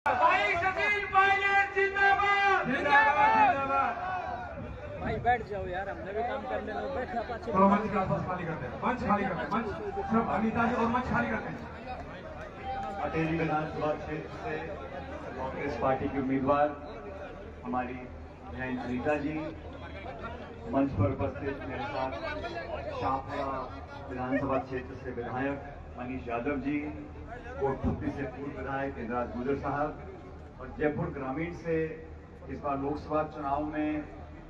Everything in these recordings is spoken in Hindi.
भाई शकील पायलट जिंदाबाद जिंदाबाद जिंदाबाद। भाई बैठ जाओ यार, हमने भी काम कर लेना। बैठा पाछे मंच का आसपास खाली करते हैं, मंच खाली करते हैं, मंच सब अनीता जी और मंच खाली करते हैं। अटेली विधानसभा क्षेत्र से कांग्रेस पार्टी की उम्मीदवार हमारी बहन अनीता जी, मंच पर उपस्थित मेरे साथ शाहपुरा विधानसभा क्षेत्र से विधायक मनीष यादव जी, कोटपुतली से पूर्व विधायक इंद्राज गुजर साहब और जयपुर ग्रामीण से इस बार लोकसभा चुनाव में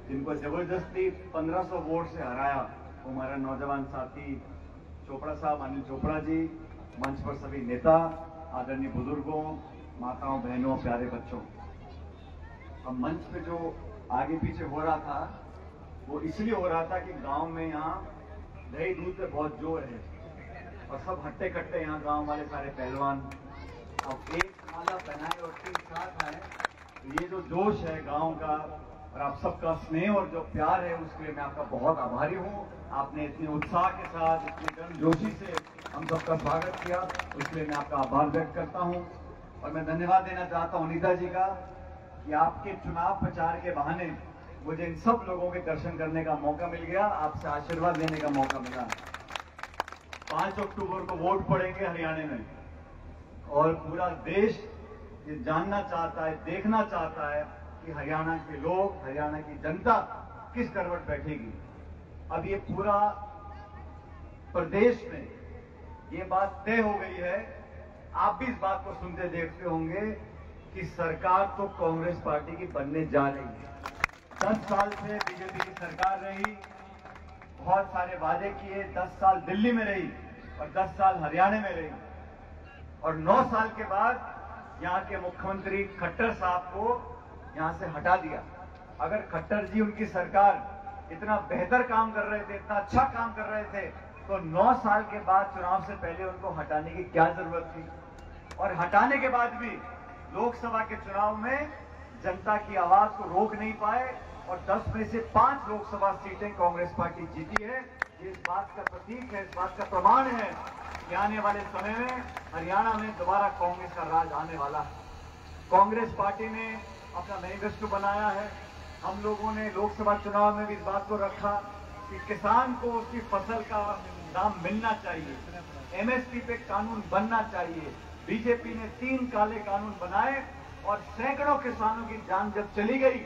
जिनको जबरदस्ती 1500 वोट से हराया वो हमारा नौजवान साथी चोपड़ा साहब, अनिल चोपड़ा जी, मंच पर सभी नेता, आदरणीय बुजुर्गों, माताओं, बहनों, प्यारे बच्चों। अब मंच पे जो आगे पीछे हो रहा था वो इसलिए हो रहा था कि गांव में यहाँ दही दूध पे बहुत जोर है और सब हट्टे कट्टे यहाँ गांव वाले सारे पहलवान अब एक माला पहनाए और 3 साथ आए। ये जो जोश है गांव का और आप सबका स्नेह और जो प्यार है उसके लिए मैं आपका बहुत आभारी हूँ। आपने इतने उत्साह के साथ, इतनी गर्मजोशी से हम सबका स्वागत किया, उसके लिए मैं आपका आभार व्यक्त करता हूँ। और मैं धन्यवाद देना चाहता हूँ अनीता जी का कि आपके चुनाव प्रचार के बहाने मुझे इन सब लोगों के दर्शन करने का मौका मिल गया, आपसे आशीर्वाद लेने का मौका मिला। 5 अक्टूबर को वोट पड़ेंगे हरियाणा में और पूरा देश ये जानना चाहता है, देखना चाहता है कि हरियाणा के लोग, हरियाणा की जनता किस करवट बैठेगी। अब ये पूरा प्रदेश में ये बात तय हो गई है, आप भी इस बात को सुनते देखते होंगे कि सरकार तो कांग्रेस पार्टी की बनने जा रही है। 10 साल से बीजेपी की सरकार रही, बहुत सारे वादे किए, 10 साल दिल्ली में रही और 10 साल हरियाणा में रही और 9 साल के बाद यहाँ के मुख्यमंत्री खट्टर साहब को यहाँ से हटा दिया। अगर खट्टर जी, उनकी सरकार इतना बेहतर काम कर रहे थे, इतना अच्छा काम कर रहे थे, तो 9 साल के बाद चुनाव से पहले उनको हटाने की क्या जरूरत थी। और हटाने के बाद भी लोकसभा के चुनाव में जनता की आवाज को रोक नहीं पाए और 10 में से 5 लोकसभा सीटें कांग्रेस पार्टी जीती है। ये इस बात का प्रतीक है, इस बात का प्रमाण है कि आने वाले समय में हरियाणा में दोबारा कांग्रेस का राज आने वाला है। कांग्रेस पार्टी ने अपना मैनिफेस्टो बनाया है। हम लोगों ने लोकसभा चुनाव में भी इस बात को रखा कि किसान को उसकी फसल का दाम मिलना चाहिए, एमएसपी पे कानून बनना चाहिए। बीजेपी ने 3 काले कानून बनाए और सैकड़ों किसानों की जान जब चली गई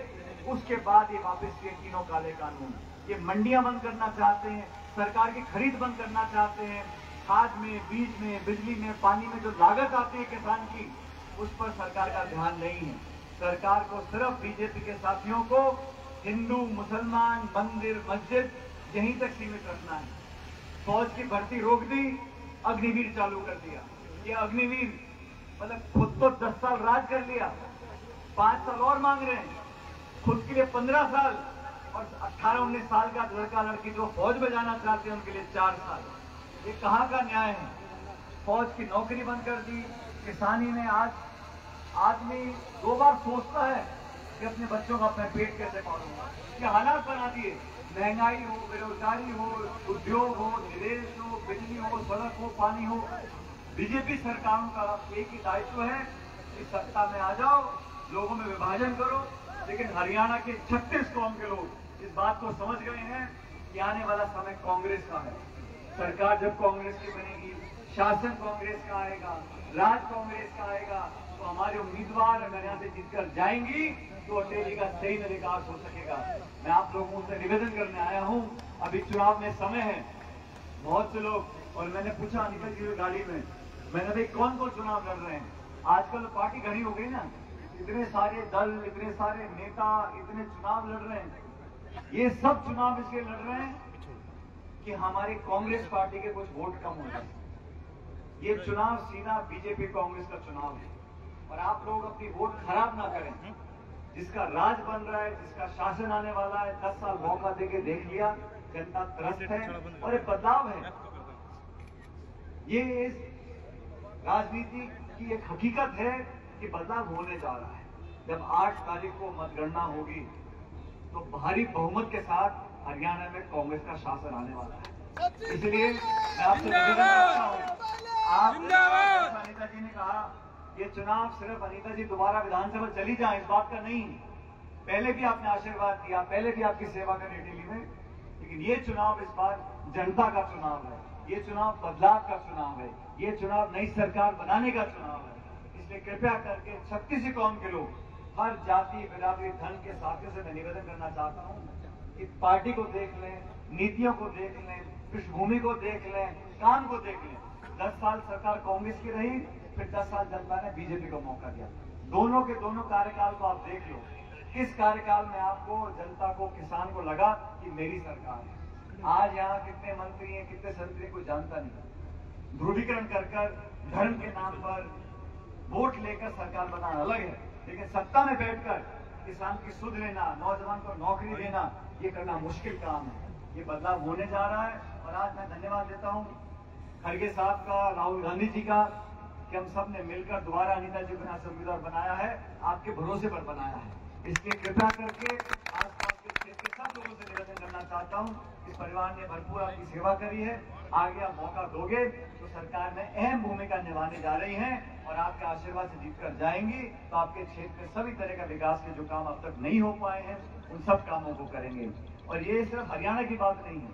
उसके बाद ये वापस किए 3 काले कानून। ये मंडियां बंद करना चाहते हैं, सरकार की खरीद बंद करना चाहते हैं, खाद में, बीज में, बिजली में, पानी में जो लागत आती है किसान की उस पर सरकार का ध्यान नहीं है। सरकार को सिर्फ बीजेपी के साथियों को हिंदू, मुसलमान, मंदिर, मस्जिद यहीं तक सीमित रखना है। फौज की भर्ती रोक दी, अग्निवीर चालू कर दिया। ये अग्निवीर मतलब खुद तो 10 साल राज कर लिया, 5 साल और मांग रहे हैं, खुद के लिए 15 साल और 18-19 साल का लड़का लड़की जो फौज में जाना चाहते हैं उनके लिए 4 साल। ये कहाँ का न्याय है। फौज की नौकरी बंद कर दी। किसानी में आज आदमी 2 बार सोचता है कि अपने बच्चों का अपना पेट कैसे पालूंगा। ये हालात बना दिए, महंगाई हो, बेरोजगारी हो, उद्योग हो, निवेश हो, बिजली हो, सड़क हो, पानी हो। बीजेपी सरकारों का एक ही दायित्व है कि सत्ता में आ जाओ, लोगों में विभाजन करो। लेकिन हरियाणा के 36 कौम के लोग इस बात को समझ गए हैं कि आने वाला समय कांग्रेस का है। सरकार जब कांग्रेस की बनेगी, शासन कांग्रेस का आएगा, राज कांग्रेस का आएगा, तो हमारे उम्मीदवार अगर यहाँ से जीतकर जाएंगी तो अटेली का सही विकास हो सकेगा। मैं आप लोगों से निवेदन करने आया हूँ, अभी चुनाव में समय है, बहुत से लोग, और मैंने पूछा निकल जी गाड़ी में, मैंने भाई कौन कौन चुनाव लड़ रहे हैं। आजकल पार्टी घनी हो गई ना, इतने सारे दल, इतने सारे नेता, इतने चुनाव लड़ रहे हैं। ये सब चुनाव इसलिए लड़ रहे हैं कि हमारी कांग्रेस पार्टी के कुछ वोट कम हो जाए। ये चुनाव सीधा बीजेपी कांग्रेस का चुनाव है और आप लोग अपनी वोट खराब ना करें। जिसका राज बन रहा है, जिसका शासन आने वाला है, 10 साल मौका देके देख लिया, जनता त्रस्त है और एक बदलाव है। ये इस राजनीति की एक हकीकत है कि बदलाव होने जा रहा है। जब 8 तारीख को मतगणना होगी तो भारी बहुमत के साथ हरियाणा में कांग्रेस का शासन आने वाला है। इसलिए मैं आपसे निवेदन करता हूं, आप अनीता जी ने कहा ये चुनाव सिर्फ अनीता जी दोबारा विधानसभा चली जाए इस बात का नहीं। पहले भी आपने आशीर्वाद दिया, पहले भी आपकी सेवा करी दिल्ली में, लेकिन ये चुनाव इस बार जनता का चुनाव है, ये चुनाव बदलाव का चुनाव है, ये चुनाव नई सरकार बनाने का चुनाव है। इसलिए कृपया करके 36 कौम के लोग, हर जाति बिरादरी धर्म के साथियों से मैं निवेदन करना चाहता हूं कि पार्टी को देख लें, नीतियों को देख लें, पृष्ठभूमि को देख लें, काम को देख लें। 10 साल सरकार कांग्रेस की रही, फिर 10 साल जनता ने बीजेपी को मौका दिया। दोनों के दोनों कार्यकाल को आप देख लो, किस कार्यकाल में आपको जनता को, किसान को लगा कि मेरी सरकार है। आज यहाँ कितने मंत्री हैं, कितने संतरी, कोई जानता नहीं। ध्रुवीकरण कर धर्म के नाम पर वोट लेकर सरकार बनाना अलग है, लेकिन सत्ता में बैठकर किसान की सुध लेना, नौजवान को नौकरी देना, ये करना मुश्किल काम है। ये बदलाव होने जा रहा है और आज मैं धन्यवाद देता हूं खड़गे साहब का, राहुल गांधी जी का, कि हम सब ने मिलकर दोबारा अनीता जी को उम्मीदवार बनाया है, आपके भरोसे पर बनाया है। इसलिए कृपया करके आसपास के क्षेत्र के सब लोगों से निवेदन करना चाहता हूं, इस परिवार ने भरपूर आपकी सेवा करी है, आगे आप मौका दोगे तो सरकार में अहम भूमिका निभाने जा रही है और आपके आशीर्वाद से जीतकर जाएंगी तो आपके क्षेत्र में सभी तरह का विकास के जो काम अब तक नहीं हो पाए हैं उन सब कामों को करेंगे। और ये सिर्फ हरियाणा की बात नहीं है,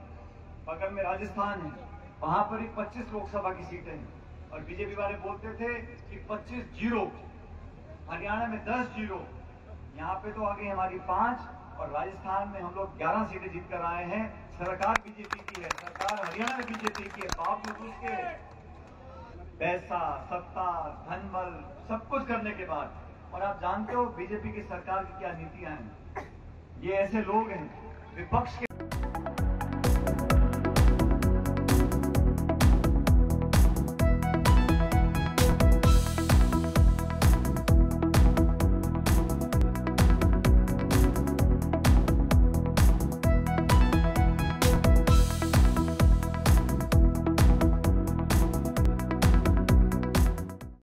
बगल में राजस्थान है, वहां पर ही 25 लोकसभा की सीटें हैं और बीजेपी वाले बोलते थे कि 25-0, हरियाणा में 10-0, यहाँ पे तो आगे हमारी 5 और राजस्थान में हम लोग 11 सीटें जीत कर आए हैं। सरकार बीजेपी की है, सरकार हरियाणा में बीजेपी की है, बावजूद उसके पैसा, सत्ता, धनबल सब कुछ करने के बाद। और आप जानते हो बीजेपी की सरकार की क्या नीतियां हैं। ये ऐसे लोग हैं विपक्ष के